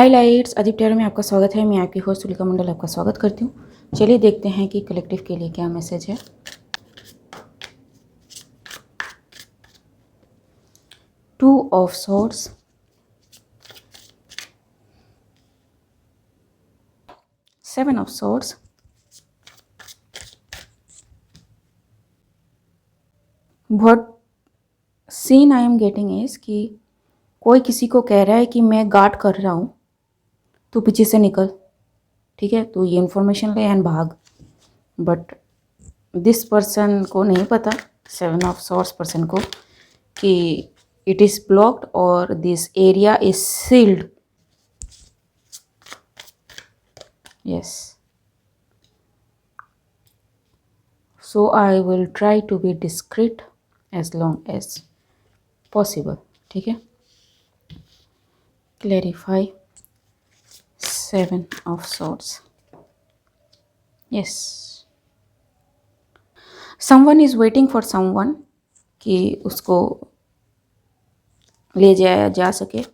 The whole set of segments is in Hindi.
हाय लाइट्स, अदीप टैरो में आपका स्वागत है। मैं आपकी होस्ट तुलिका मंडल आपका स्वागत करती हूँ। चलिए देखते हैं कि कलेक्टिव के लिए क्या मैसेज है। Two of swords, seven of swords, what scene I am getting is कि कोई किसी को कह रहा है कि मैं गार्ड कर रहा हूँ, तू पीछे से निकल, ठीक है, तो ये इन्फॉर्मेशन ले एंड भाग। बट दिस पर्सन को नहीं पता, सेवन ऑफ सॉर्ड्स पर्सन को, कि इट इज़ ब्लॉक्ड और this area is sealed. Yes, so I will try to be discreet as long as possible, ठीक है। Clarify, seven of swords. Yes, someone is waiting for someone कि उसको ले जाया जा सके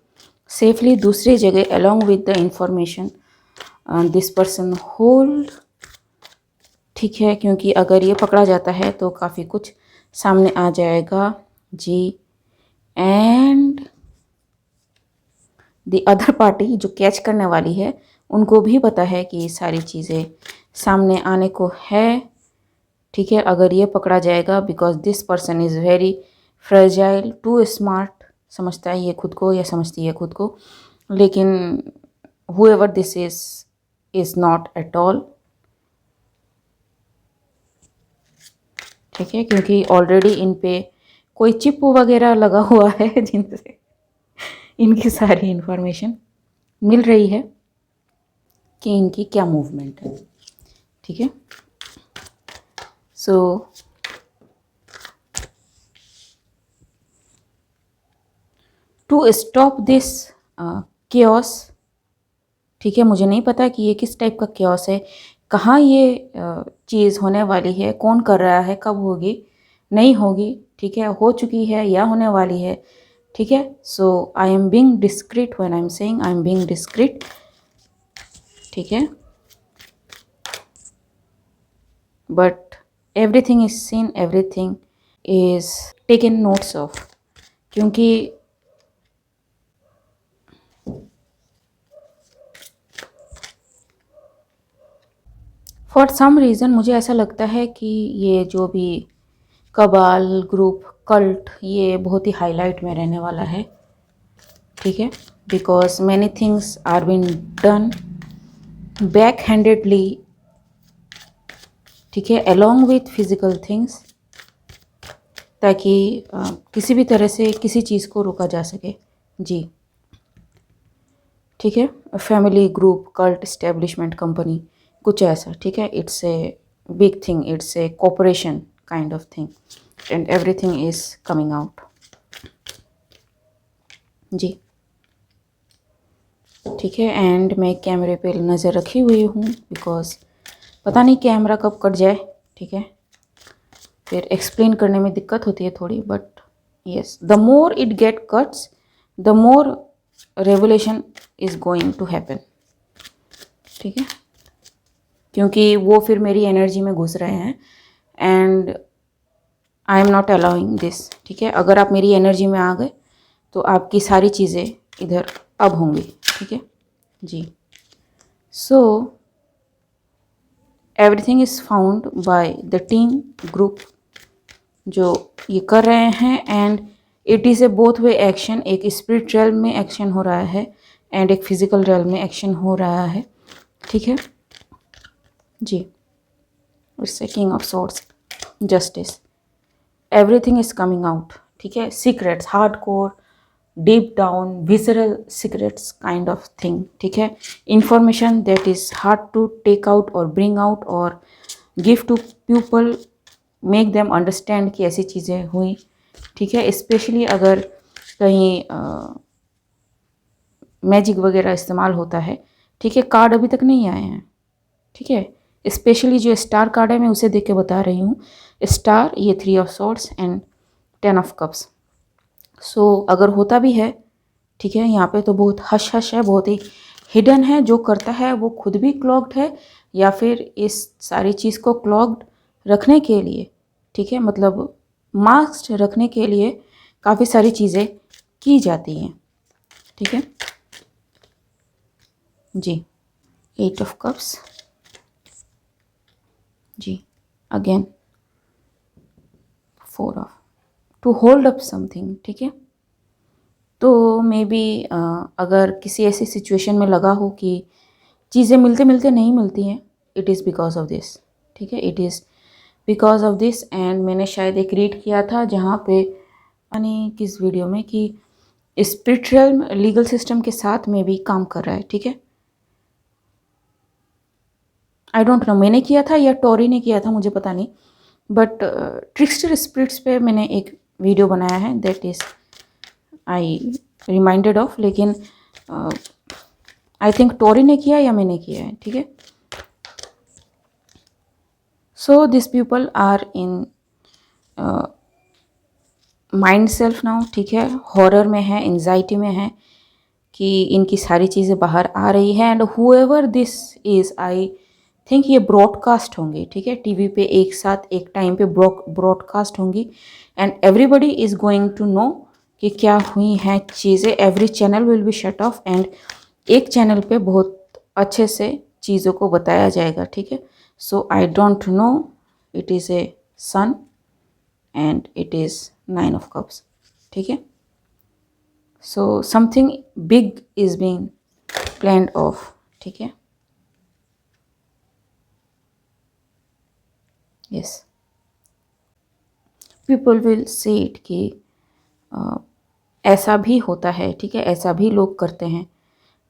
सेफली दूसरी जगह along with the information this person hold, ठीक है, क्योंकि अगर ये पकड़ा जाता है तो काफ़ी कुछ सामने आ जाएगा जी। एंड द अदर पार्टी जो कैच करने वाली है उनको भी पता है कि ये सारी चीज़ें सामने आने को है, ठीक है। अगर ये पकड़ा जाएगा because this person is very fragile, too smart, समझता है ये खुद को या समझती है खुद को, लेकिन however this is not at all, ठीक है, क्योंकि ऑलरेडी इन पे कोई चिप वगैरह लगा हुआ है जिनसे इनकी सारी इन्फॉर्मेशन मिल रही है कि इनकी क्या मूवमेंट है, ठीक है। सो टू स्टॉप दिस केओस, ठीक है, मुझे नहीं पता कि ये किस टाइप का केओस है, कहाँ ये चीज़ होने वाली है, कौन कर रहा है, कब होगी, नहीं होगी, ठीक है, हो चुकी है या होने वाली है, ठीक है। So I am being discreet when I am saying I am being discreet, ठीक है। But everything is seen, everything is taken notes of, क्योंकि फॉर सम रीज़न मुझे ऐसा लगता है कि ये जो भी कबाल ग्रुप कल्ट ये बहुत ही हाईलाइट में रहने वाला है, ठीक है, because many things are been done backhandedly, ठीक है, अलोंग विथ फिजिकल थिंग्स, ताकि किसी भी तरह से किसी चीज़ को रोका जा सके जी, ठीक है। Family group cult establishment company कुछ ऐसा, ठीक है, it's a big thing, it's a corporation kind of thing and everything is coming out जी, ठीक है। एंड मैं कैमरे पे नज़र रखी हुई हूँ बिकॉज पता नहीं कैमरा कब कट जाए, ठीक है, फिर एक्सप्लेन करने में दिक्कत होती है थोड़ी, but yes, the more it get cuts the more revolution is going to happen, ठीक है, क्योंकि वो फिर मेरी एनर्जी में घुस रहे हैं and I am not allowing this, ठीक है। अगर आप मेरी एनर्जी में आ गए तो आपकी सारी चीज़ें इधर अब होंगी, ठीक है जी। So everything is found by the team group जो ये कर रहे हैं and it is a both way action, एक स्पिरिट रेल में एक्शन हो रहा है एंड एक फिजिकल रेल में एक्शन हो रहा है, ठीक है जी। It's a king of swords, justice, everything is coming out, ठीक है, secrets, hard core, deep down visceral secrets kind of thing, ठीक है, information that is hard to take out और ब्रिंग आउट और give to people, make them understand कि ऐसी चीज़ें हुई, ठीक है। स्पेशली अगर कहीं मैजिक वगैरह इस्तेमाल होता है, ठीक है, कार्ड अभी तक नहीं आए हैं, ठीक है, स्पेशली जो स्टार कार्ड है मैं उसे देख के बता रही हूँ, स्टार, ये three of swords and ten of cups. So अगर होता भी है, ठीक है, यहाँ पे तो बहुत हश हश है, बहुत ही हिडन है, जो करता है वो खुद भी क्लॉग्ड है, या फिर इस सारी चीज़ को क्लॉग्ड रखने के लिए, ठीक है, मतलब मास्क रखने के लिए काफ़ी सारी चीज़ें की जाती हैं, ठीक है जी। 8 ऑफ कप्स जी, again 4 of, to hold up something, ठीक है। तो मे बी अगर किसी ऐसी सिचुएशन में लगा हो कि चीज़ें मिलते मिलते नहीं मिलती हैं, it is because of this, ठीक है, it is because of this. And मैंने शायद एक रीड किया था जहाँ पे यानी किस वीडियो में कि स्पिरिचुअल लीगल सिस्टम के साथ में भी काम कर रहा है, ठीक है। आई डोंट नो मैंने किया था या टॉरी ने किया था, मुझे पता नहीं, बट ट्रिक्स्टर स्पिरिट्स पे मैंने एक वीडियो बनाया है, that is I reminded of, लेकिन आई थिंक टॉरी ने किया या मैंने किया है, ठीक है। So this people are in mind self now, ठीक है, हॉरर में है, एंजाइटी में है कि इनकी सारी चीज़ें बाहर आ रही है। And however this is, I think ये ब्रॉडकास्ट होंगी, ठीक है, टीवी पे एक साथ एक टाइम पे ब्रॉडकास्ट होंगी, and everybody is going to know कि क्या हुई हैं चीज़ें। Every channel will be shut off, and एक चैनल पे बहुत अच्छे से चीज़ों को बताया जाएगा, ठीक है। So I don't know, it is a sun and it is 9 of cups, ठीक है। So something big is being planned of, ठीक है, yes. People will say it कि ऐसा भी होता है, ठीक है, ऐसा भी लोग करते हैं,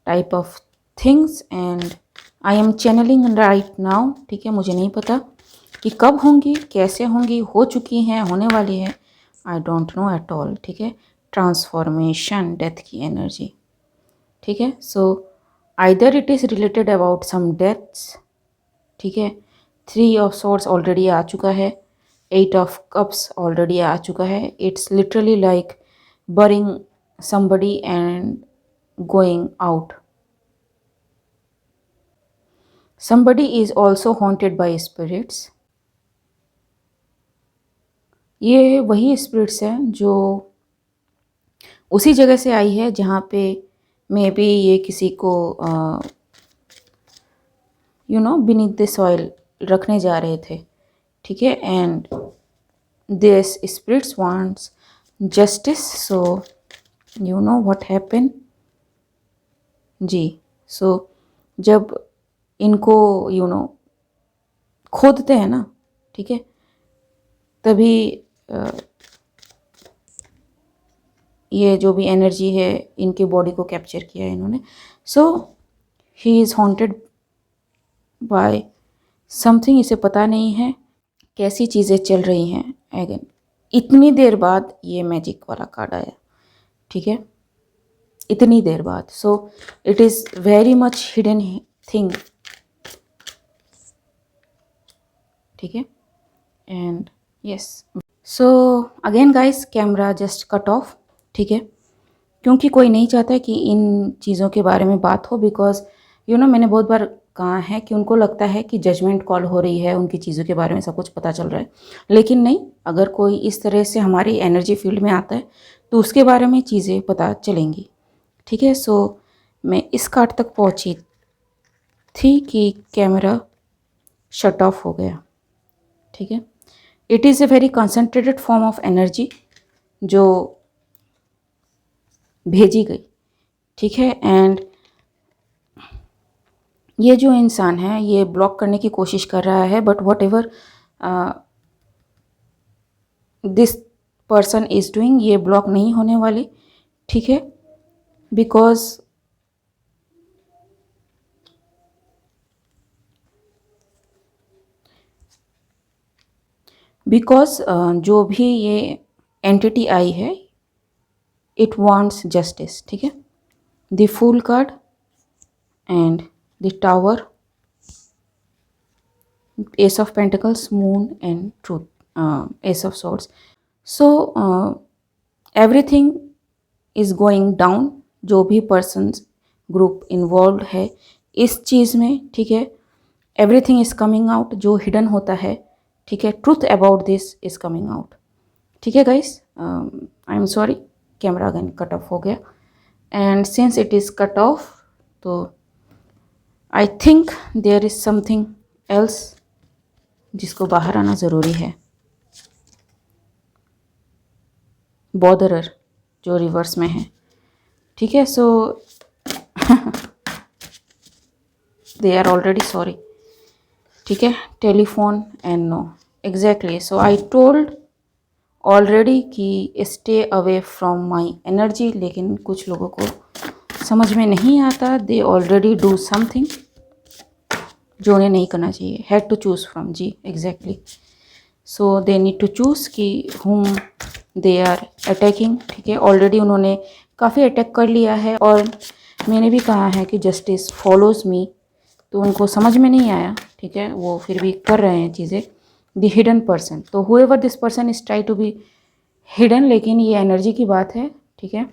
type of things. And I am channelling right now, ठीक है, मुझे नहीं पता कि कब होंगी, कैसे होंगी, हो चुकी हैं, होने वाली है, I don't know at all, ठीक है। ट्रांसफॉर्मेशन, डेथ की एनर्जी, ठीक है। So either it is related about some deaths, ठीक है। 3 ऑफ सॉर्ड्स ऑलरेडी आ चुका है, 8 ऑफ कप्स ऑलरेडी आ चुका है। It's literally like burying somebody and going out. Somebody is also haunted by spirits. ये वही स्पिरिट्स हैं जो उसी जगह से आई है जहाँ पे मे बी ये किसी को you know beneath the soil रखने जा रहे थे, ठीक है। And this spirits wants justice, so you know what happen जी। सो जब इनको यू नो खोदते हैं ना, ठीक है, तभी ये जो भी एनर्जी है इनकी बॉडी को कैप्चर किया है इन्होंने। So he is haunted by something, इसे पता नहीं है कैसी चीज़ें चल रही हैं। अगेन इतनी देर बाद ये मैजिक वाला कार्ड आया, ठीक है, इतनी देर बाद। So it is very much hidden thing, ठीक है। And yes, so again guys camera just cut off, ठीक है, क्योंकि कोई नहीं चाहता कि इन चीज़ों के बारे में बात हो, बिकॉज यू नो मैंने बहुत बार कहा है कि उनको लगता है कि जजमेंट कॉल हो रही है, उनकी चीज़ों के बारे में सब कुछ पता चल रहा है, लेकिन नहीं, अगर कोई इस तरह से हमारी एनर्जी फील्ड में आता है तो उसके बारे में चीज़ें पता चलेंगी, ठीक है। सो मैं इस कार्ड तक पहुंची थी कि कैमरा शट ऑफ हो गया, ठीक है। It is a very concentrated form of energy जो भेजी गई, ठीक है। एंड ये जो इंसान है ये ब्लॉक करने की कोशिश कर रहा है, but what ever this person is doing, ये ब्लॉक नहीं होने वाली, ठीक है, बिकॉज जो भी ये एंटिटी आई है इट वांट्स जस्टिस, ठीक है। The fool card and the tower, ace of pentacles, moon and truth, ace of swords. So everything is going down. जो भी पर्सन्स ग्रुप इन्वॉल्व है इस चीज़ में, ठीक है। एवरीथिंग इज़ कमिंग आउट, जो हिडन होता है, ठीक है, truth about this is coming out, ठीक है guys. I am sorry, camera again cut off हो गया, and since it is cut off, तो I think there is something else जिसको बाहर आना ज़रूरी है। बॉदरर जो रिवर्स में है, ठीक है। So they are already sorry, ठीक है। Telephone and no, exactly. So I told already कि stay away from my energy, लेकिन कुछ लोगों को समझ में नहीं आता, दे ऑलरेडी डू समथिंग जो उन्हें नहीं करना चाहिए। हैड टू चूज़ फ्रॉम, जी exactly. So they need to choose कि हुम दे आर अटैकिंग, ठीक है। ऑलरेडी उन्होंने काफ़ी अटैक कर लिया है, और मैंने भी कहा है कि जस्टिस फॉलोज मी, तो उनको समझ में नहीं आया, ठीक है, वो फिर भी कर रहे हैं चीज़ें। द हिडन पर्सन, तो whoever this person is try to be hidden, लेकिन ये एनर्जी की बात है, ठीक है।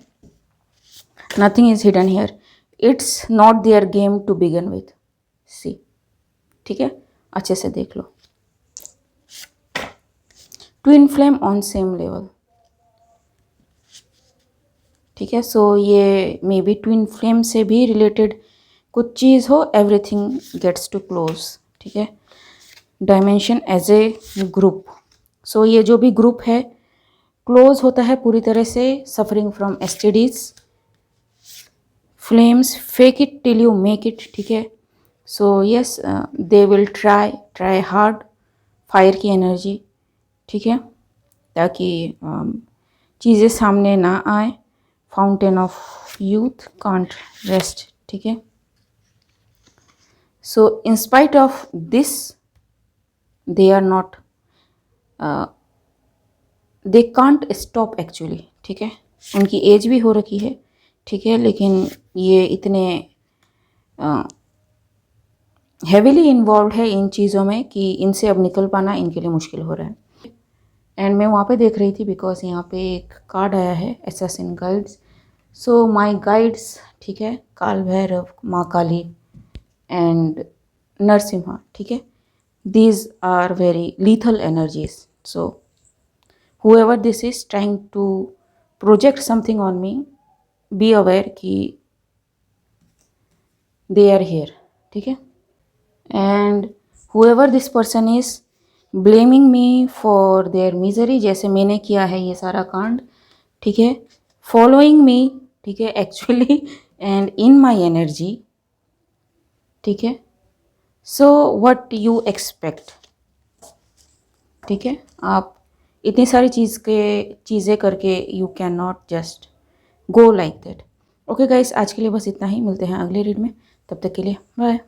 Nothing is hidden here, it's not their game to begin with, see, ठीक है, अच्छे से देख लो। Twin flame on same level, ठीक है। सो ये मे बी ट्विन फ्लेम से भी रिलेटेड कुछ चीज़ हो, एवरीथिंग गेट्स टू क्लोज, ठीक है। डायमेंशन एज ए ग्रुप, सो ये जो भी ग्रुप है क्लोज होता है पूरी तरह से, suffering from STDs, flames fake it till you make it, ठीक है। So yes, they will try hard, fire की एनर्जी, ठीक है, ताकि चीज़ें सामने ना आए। Fountain of youth can't rest, ठीक है। So in spite of this they are not, they can't stop actually, ठीक है। उनकी एज भी हो रखी है, ठीक है, लेकिन ये इतने हैविली इन्वॉल्व है इन चीज़ों में कि इनसे अब निकल पाना इनके लिए मुश्किल हो रहा है। एंड मैं वहाँ पे देख रही थी बिकॉज यहाँ पे एक कार्ड आया है, assassin guides. So my guides, ठीक है, काल भैरव, माँ काली एंड नरसिम्हा, ठीक है, these are very lethal energies. So whoever this is trying to project something on me, be aware कि they are here, ठीक है। and whoever this person is blaming me for their misery, जैसे मैंने किया है ये सारा कांड, ठीक है, following me, ठीक है, actually and in my energy, ठीक है। so what you expect, ठीक है। आप इतनी सारी चीज़ें करके you can not just go like that. Okay guys, आज के लिए बस इतना ही, मिलते हैं अगले रीड में, तब तक के लिए बाय।